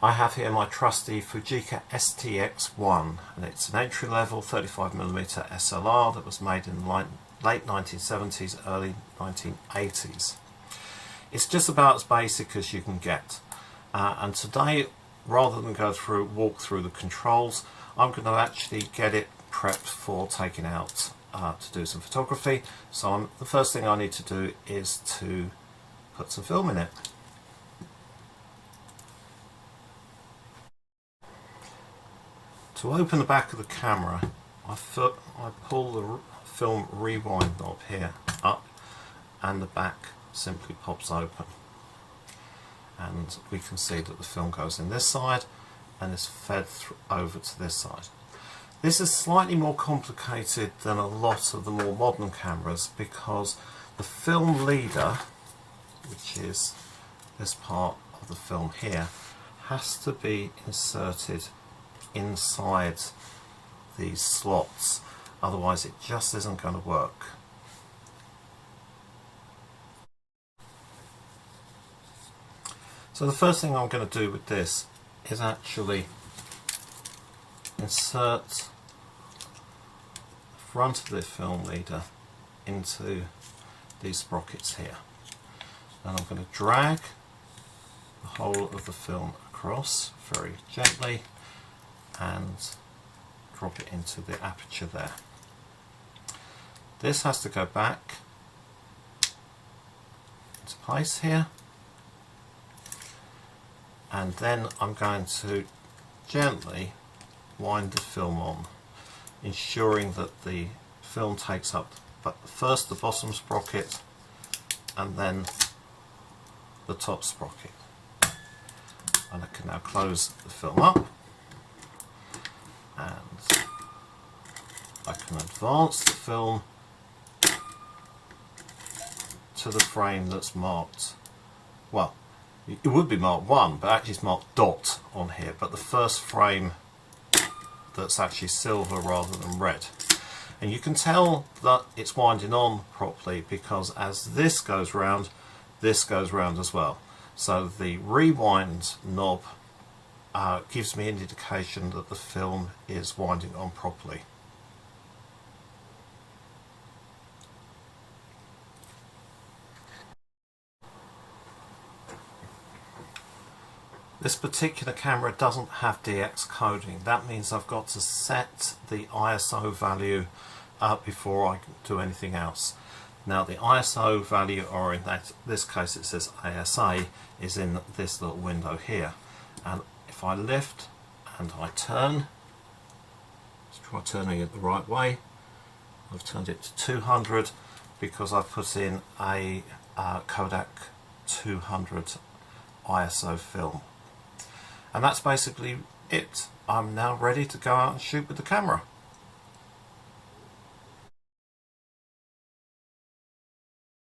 I have here my trusty Fujica STX-1, and it's an entry-level 35mm SLR that was made in the late 1970s, early 1980s. It's just about as basic as you can get, and today, rather than walk through the controls, I'm going to actually get it prepped for taking out to do some photography. So the first thing I need to do is to put some film in it. To open the back of the camera, I pull the film rewind knob here up, and the back simply pops open, and we can see that the film goes in this side and is fed over to this side. This is slightly more complicated than a lot of the more modern cameras, because the film leader, which is this part of the film here, has to be inserted inside these slots, otherwise it just isn't going to work. So the first thing I'm going to do with this is actually insert the front of the film leader into these sprockets here, and I'm going to drag the whole of the film across very gently and drop it into the aperture there. This has to go back into place here, and then I'm going to gently wind the film on, ensuring that the film takes up first the bottom sprocket and then the top sprocket. And I can now close the film up, and I can advance the film to the frame that's marked, well, it would be marked 1, but actually it's marked dot on here, but the first frame that's actually silver rather than red. And you can tell that it's winding on properly, because as this goes round as well. So the rewind knob gives me an indication that the film is winding on properly. This particular camera doesn't have DX coding. That means I've got to set the ISO value before I do anything else. Now the ISO value, or in this case it says ASA, is in this little window here. And if I lift and I turn, let's try turning it the right way. I've turned it to 200 because I've put in a Kodak 200 ISO film. And that's basically it. I'm now ready to go out and shoot with the camera.